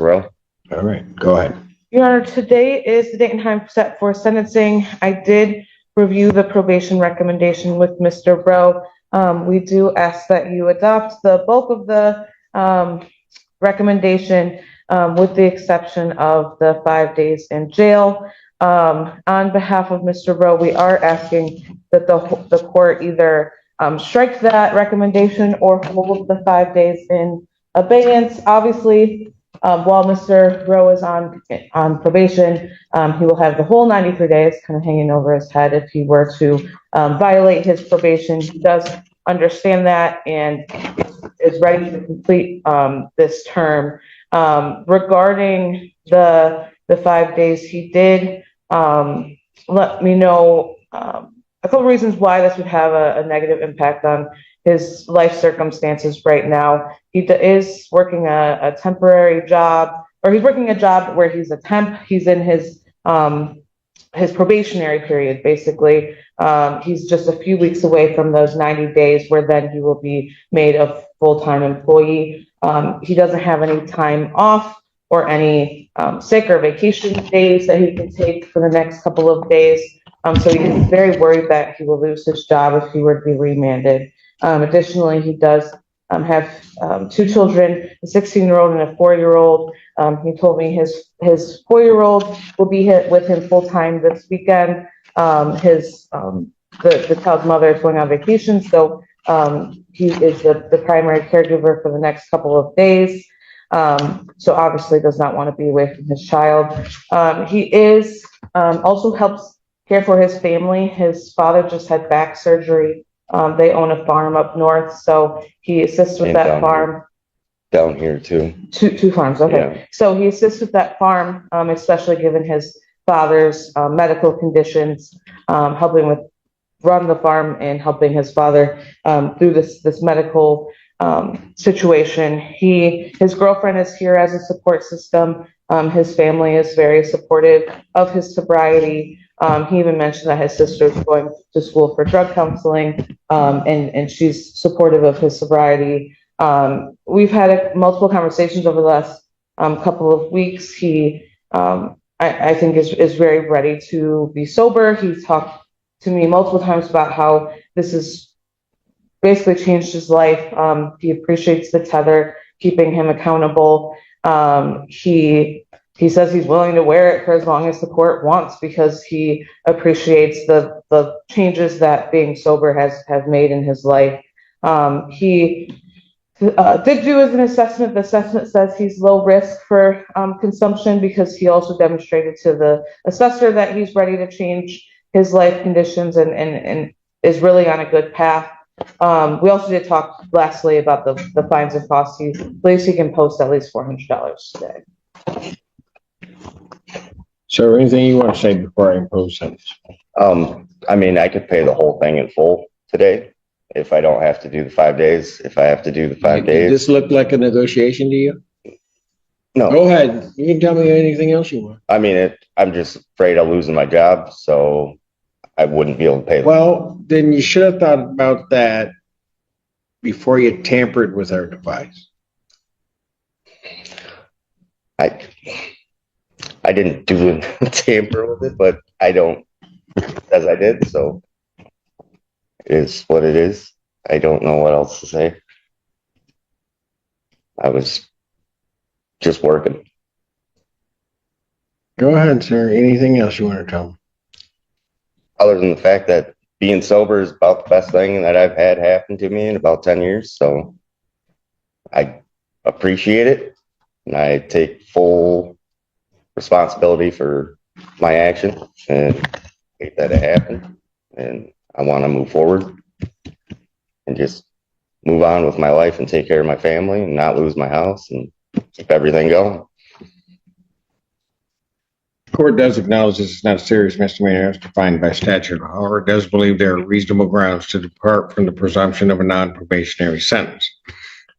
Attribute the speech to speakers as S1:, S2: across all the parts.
S1: Rowe.
S2: All right, go ahead.
S3: Your Honor, today is the date and time set for sentencing. I did review the probation recommendation with Mr. Rowe. We do ask that you adopt the bulk of the recommendation, with the exception of the 5 days in jail. On behalf of Mr. Rowe, we are asking that the court either strike that recommendation or hold the 5 days in abeyance. Obviously, while Mr. Rowe is on probation, he will have the whole 93 days kind of hanging over his head if he were to violate his probation. He does understand that and is ready to complete this term. Regarding the 5 days, he did let me know a couple reasons why this would have a negative impact on his life circumstances right now. He is working a temporary job, or he's working a job where he's a temp. He's in his probationary period, basically. He's just a few weeks away from those 90 days where then he will be made a full-time employee. He doesn't have any time off or any sick or vacation days that he can take for the next couple of days. So he's very worried that he will lose his job if he were to be remanded. Additionally, he does have 2 children, a 16-year-old and a 4-year-old. He told me his 4-year-old will be with him full-time this weekend. The child's mother is going on vacation, so he is the primary caregiver for the next couple of days. So obviously does not want to be away from his child. He is also helps care for his family. His father just had back surgery. They own a farm up north, so he assists with that farm.
S1: Down here too.
S3: Two farms, okay.
S1: Yeah.
S3: So he assists with that farm, especially given his father's medical conditions, helping with run the farm and helping his father through this medical situation. His girlfriend is here as a support system. His family is very supportive of his sobriety. He even mentioned that his sister is going to school for drug counseling, and she's supportive of his sobriety. We've had multiple conversations over the last couple of weeks. He, I think, is very ready to be sober. He's talked to me multiple times about how this has basically changed his life. He appreciates the tether, keeping him accountable. He says he's willing to wear it for as long as the court wants because he appreciates the changes that being sober have made in his life. He did do as an assessment. The assessment says he's low risk for consumption because he also demonstrated to the assessor that he's ready to change his life conditions and is really on a good path. We also did talk lastly about the fines and costs. He believes he can post at least $400 today.
S2: So anything you want to say before I impose sentence?
S1: I mean, I could pay the whole thing in full today if I don't have to do the 5 days. If I have to do the 5 days.
S2: Does this look like a negotiation to you?
S1: No.
S2: Go ahead. You can tell me anything else you want.
S1: I mean, I'm just afraid of losing my job, so I wouldn't be able to pay.
S2: Well, then you should have thought about that before you tampered with our device.
S1: I didn't do a tamper with it, but I don't, as I did, so it is what it is. I don't know what else to say. I was just working.
S2: Go ahead, sir. Anything else you want to tell me?
S1: Other than the fact that being sober is about the best thing that I've had happen to me in about 10 years. So I appreciate it. And I take full responsibility for my action and hate that it happened. And I want to move forward and just move on with my life and take care of my family and not lose my house and keep everything going.
S2: The court does acknowledge this is not a serious misdemeanor as defined by statute. However, it does believe there are reasonable grounds to depart from the presumption of a non-probationary sentence.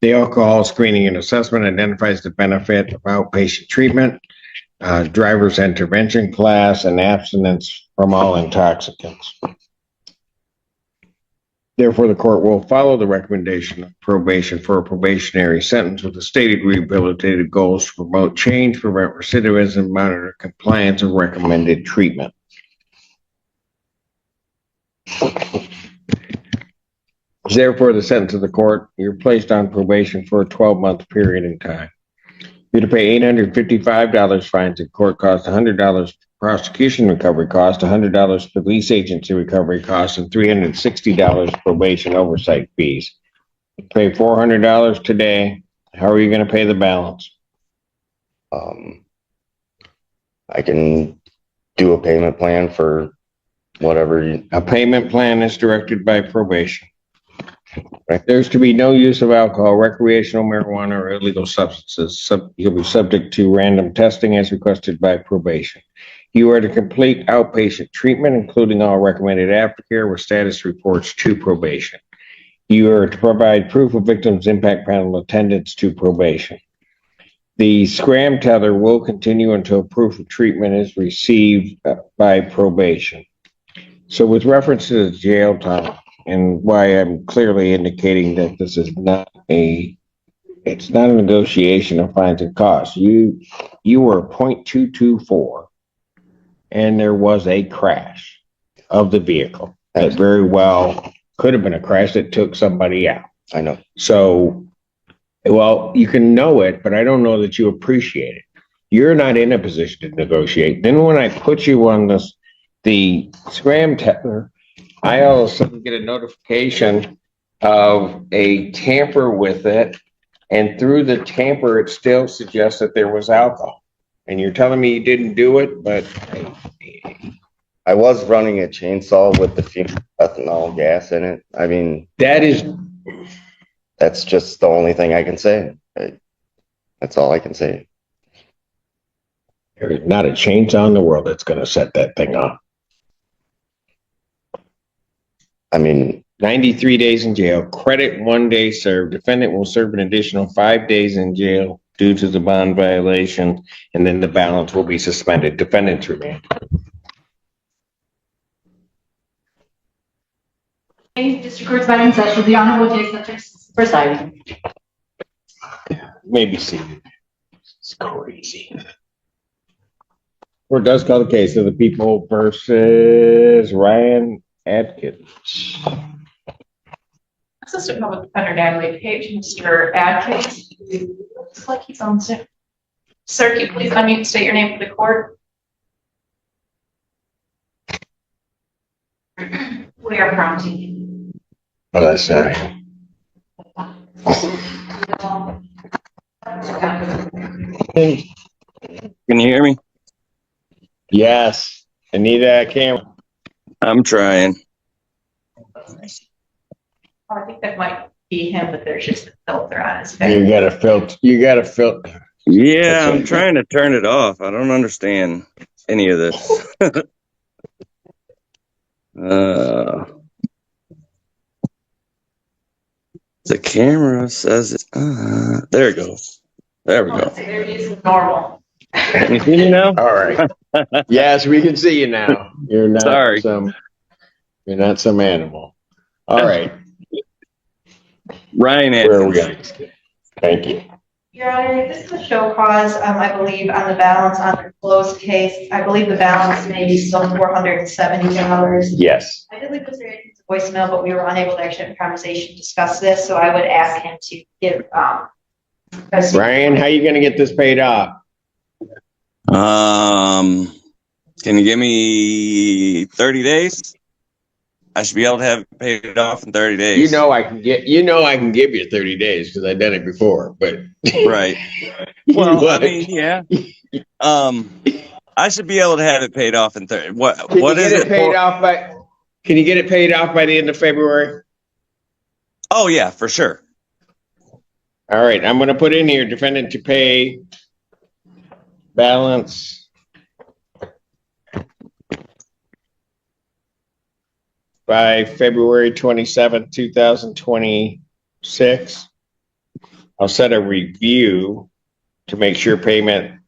S2: The alcohol screening and assessment identifies the benefit of outpatient treatment, driver's intervention class, and abstinence from all intoxicants. Therefore, the court will follow the recommendation of probation for a probationary sentence with the stated rehabilitative goals to promote change, prevent recidivism, monitor compliance, and recommended treatment. Therefore, the sentence of the court, you're placed on probation for a 12-month period in time. You're to pay $855 fines and court costs, $100 prosecution recovery cost, $100 police agency recovery costs, and $360 probation oversight fees. You pay $400 today. How are you going to pay the balance?
S1: I can do a payment plan for whatever you,
S2: A payment plan is directed by probation. There's to be no use of alcohol, recreational marijuana, or illegal substances. You'll be subject to random testing as requested by probation. You are to complete outpatient treatment, including all recommended aftercare with status reports to probation. You are to provide proof of victims' impact panel attendance to probation. The SCRAM tether will continue until proof of treatment is received by probation. So with reference to the jail time, and why I'm clearly indicating that this is it's not a negotiation of fines and costs. You were 0.224 and there was a crash of the vehicle that very well could have been a crash that took somebody out.
S1: I know.
S2: So, well, you can know it, but I don't know that you appreciate it. You're not in a position to negotiate. Then when I put you on the SCRAM tether, I all of a sudden get a notification of a tamper with it, and through the tamper, it still suggests that there was alcohol. And you're telling me you didn't do it, but
S1: I was running a chainsaw with the ethanol gas in it. I mean,
S2: that's
S1: just the only thing I can say. That's all I can say.
S2: There's not a chainsaw in the world that's going to set that thing off.
S1: I mean,
S2: 93 days in jail, credit 1 day served. Defendant will serve an additional 5 days in jail due to the bond violation, and then the balance will be suspended. Defendant's remand.
S4: District Court's back in session. The Honorable Jay Sutton presiding.
S2: Maybe seated. It's crazy. Court does call the case of the people versus Ryan Adkins.
S4: Assistant Public Defender Natalie Page, Mr. Adkins. Looks like he's on Zoom. Sir, can you please unmute and state your name for the court? We are prompting you.
S2: Oh, that's not.
S5: Can you hear me?
S2: Yes. I need that camera.
S5: I'm trying.
S4: I think that might be him, but there's just a filter on his face.
S2: You got to filter.
S5: Yeah, I'm trying to turn it off. I don't understand any of this. The camera says it's there it goes. There we go.
S4: There it is normal.
S5: Can you see me now?
S2: All right. Yes, we can see you now. You're not
S5: Sorry.
S2: You're not some animal. All right.
S5: Ryan
S2: Where are we
S5: Atkins.
S2: going? Thank you.
S6: Your Honor, this is a show cause, I believe, on the balance on the closed case. I believe the balance may be still $470.
S2: Yes.
S6: I did leave Mr. Atkins a voicemail, but we were unable to actually have a conversation to discuss this, so I would ask him to give,
S2: Ryan, how you going to get this paid off?
S5: Can you give me 30 days? I should be able to have it paid off in 30 days.
S2: You know I can give you 30 days because I've done it before, but
S5: Right. Well, I mean, yeah. I should be able to have it paid off in 30. What is it?
S2: Can you get it paid off by the end of February?
S5: Oh yeah, for sure.
S2: All right, I'm going to put in here defendant to pay balance by February 27th, 2026. I'll set a review to make sure payment,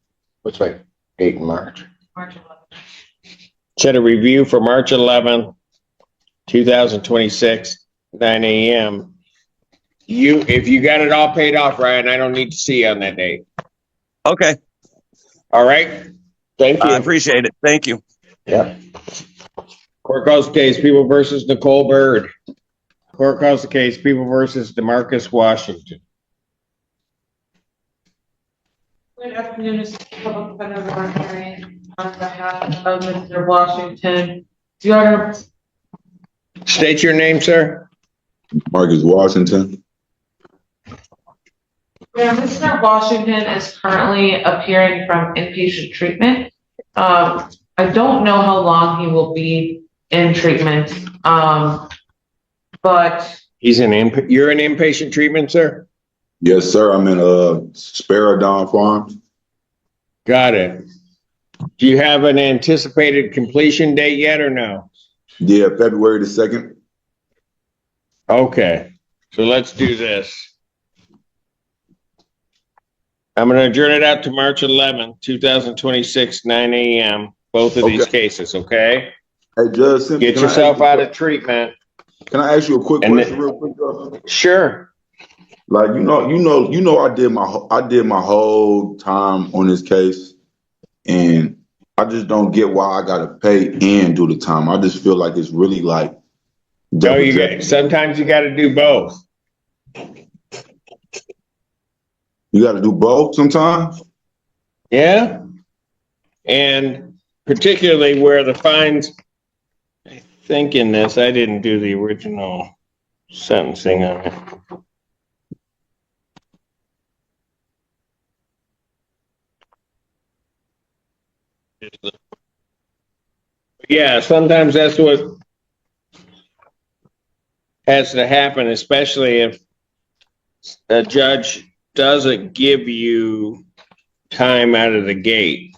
S2: what's my date in March?
S4: March 11th.
S2: Set a review for March 11th, 2026, 9 a.m. If you got it all paid off, Ryan, I don't need to see you on that date.
S5: Okay,
S2: All right? Thank
S5: I
S2: you.
S5: appreciate it. Thank you.
S2: Yeah. Court calls the case, People versus Nicole Bird. Court calls the case, People versus DeMarcus Washington.
S3: Good afternoon, Mr. Public Defender Warren Hearing on behalf of Mr. Washington. Your Honor,
S2: State your name, sir.
S7: Marcus Washington.
S3: yeah, Mr. Washington is currently appearing from inpatient treatment. I don't know how long he will be in treatment, but
S2: You're in inpatient treatment, sir?
S7: Yes, sir. I'm in Sparadon Farms.
S2: Got it. Do you have an anticipated completion date yet or no?
S7: Yeah, February the 2nd.
S2: Okay, so let's do this. I'm gonna adjourn it out to March 11th, 2026, 9 a.m., both of these
S7: Okay.
S2: cases, okay?
S7: Hey, Judge Simpson,
S2: Get yourself out of treatment.
S7: Can I ask you a quick
S2: And
S7: question,
S2: then-
S7: real quick? Though?
S2: Sure.
S7: Like I did my whole time on this case, and I just don't get why I gotta pay and do the time. I just feel like it's really like.
S2: No,
S7: double jeopardy.
S2: sometimes you gotta do both.
S7: You got to do both sometimes.
S2: Yeah? And particularly where the fines, I think in this, I didn't do the original sentencing on it. Yeah, sometimes that's what has to happen, especially if a judge doesn't give you time out of the gate.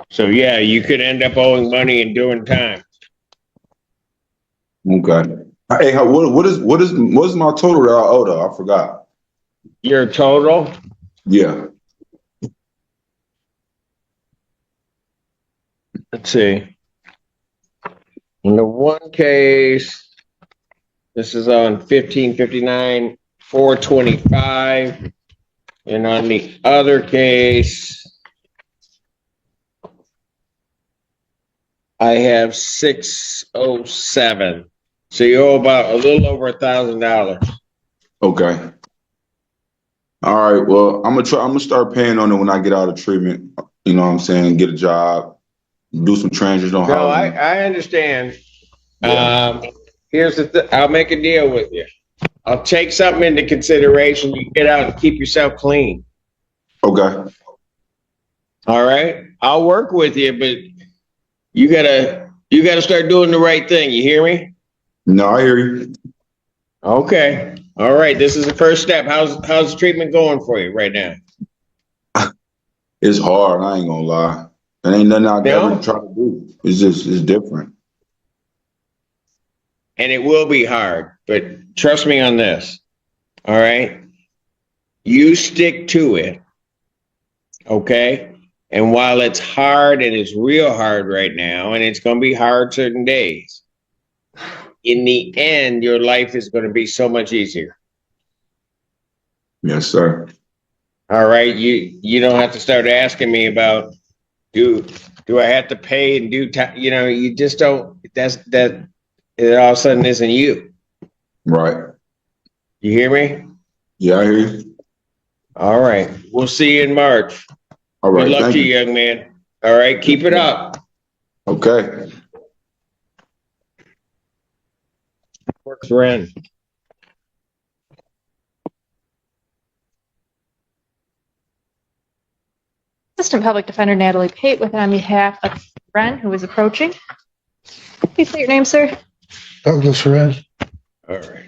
S2: So yeah, you could end up owing money and doing time.
S7: Okay. Hey, what's my total that I owe though? I forgot.
S2: Your total,
S7: Yeah.
S2: let's see. In the one case, this is on 1559, 425. And on the other case, I have 607. So you owe about a little over $1,000.
S7: Okay. All right. Well, I'm gonna start paying on it when I get out of treatment. You know what I'm saying? Get a job, do some transitional
S2: No,
S7: housing.
S2: I understand.
S7: Yeah.
S2: Here's I'll make a deal with you. I'll take something into consideration. You get out and keep yourself clean.
S7: Okay.
S2: All right. I'll work with you, but you gotta start doing the right thing. You hear me?
S7: No, I hear you.
S2: Okay. All right. This is the first step. How's the treatment going for you right now?
S7: It's hard. I ain't gonna lie. It ain't nothing I've
S2: No?
S7: ever tried to do. It's different.
S2: And it will be hard, but trust me on this. All right. You stick to it. Okay. And while it's hard and it's real hard right now, and it's going to be hard certain days, in the end, your life is going to be so much easier.
S7: Yes, sir.
S2: All right. You don't have to start asking me about, do I have to pay and do time? You know, you just don't, that it all of a sudden isn't you.
S7: Right.
S2: You hear me?
S7: Yeah, I hear you.
S2: All right. We'll see you in March.
S7: All right.
S2: Good luck
S7: Thank
S2: to you, young man. All right. Keep it up.
S7: Okay.
S2: Works Ren.
S8: Assistant Public Defender Natalie Pate with on behalf of Ren, who is approaching. Please state your name, sir.
S9: Douglas Perez.
S2: All right.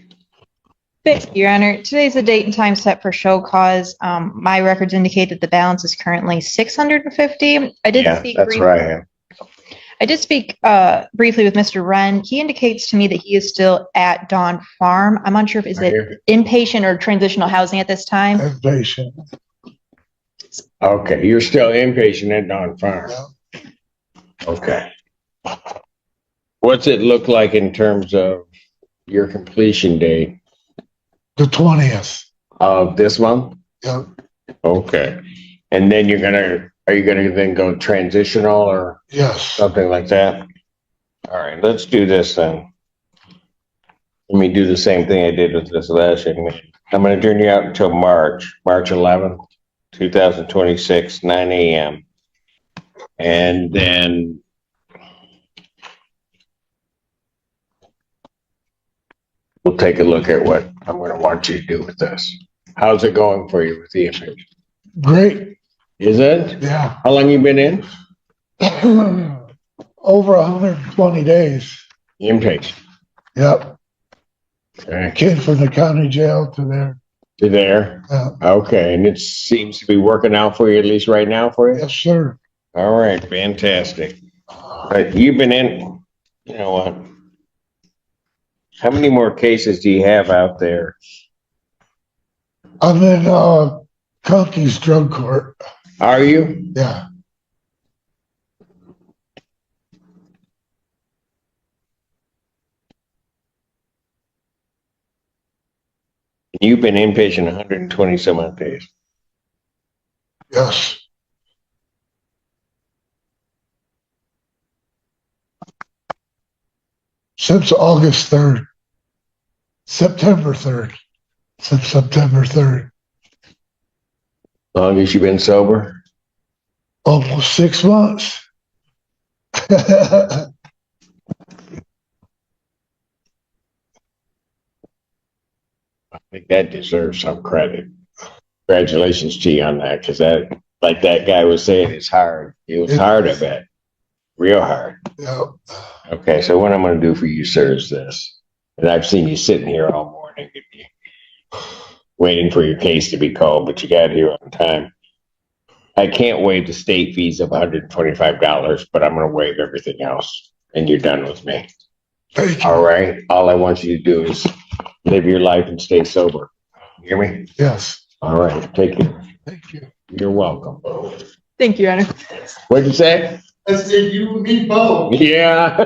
S8: Thank you, Your Honor. Today's the date and time set for show cause. My records indicate that the balance is currently 650. I did speak briefly. I did speak briefly with Mr. Wren. He indicates to me that he is still at Dawn Farm. I'm unsure if is it inpatient or transitional housing at this time.
S9: Inpatient.
S2: Okay. You're still inpatient at Dawn Farm. Okay. What's it look like in terms of your completion date
S9: The 20th.
S2: of this month?
S9: Yep.
S2: Okay. And then are you gonna then go transitional or
S9: Yes.
S2: something like that? All right, let's do this then. Let me do the same thing I did with this last young man. I'm gonna turn you out until March 11th, 2026, 9 a.m. And then we'll take a look at what I'm gonna want you to do with this. How's it going for you with the image?
S9: Great.
S2: Is it?
S9: Yeah.
S2: How long you been in?
S9: Over 120 days.
S2: Inpatient.
S9: Yep.
S2: Okay.
S9: Came from the county jail to there.
S2: You there?
S9: Yeah.
S2: Okay, and it seems to be working out for you, at least right now for you?
S9: Yes, sir.
S2: All right, fantastic. But you've been in, you know what? How many more cases do you have out there?
S9: I'm in County's drug court.
S2: Are you?
S9: Yeah.
S2: You've been inpatient 120 some odd days.
S9: Yes. Since August 3rd. September 3rd. Since September 3rd.
S2: Long as you've been sober?
S9: Almost 6 months.
S2: I think that deserves some credit. Congratulations to you on that, because that, like that guy was saying, it's hard. It was hard, I bet. Real hard.
S9: Yeah.
S2: Okay, so what I'm going to do for you, sir, is this. And I've seen you sitting here all morning, waiting for your case to be called, but you got here on time. I can't waive the state fees of $125, but I'm going to waive everything else, and you're done with me.
S9: Thank you.
S2: All right? All I want you to do is live your life and stay sober. You hear me?
S9: Yes.
S2: All right, take care.
S9: Thank you.
S2: You're welcome.
S8: Thank you, Your Honor.
S2: What'd you say?
S9: I said you and me both.
S2: Yeah.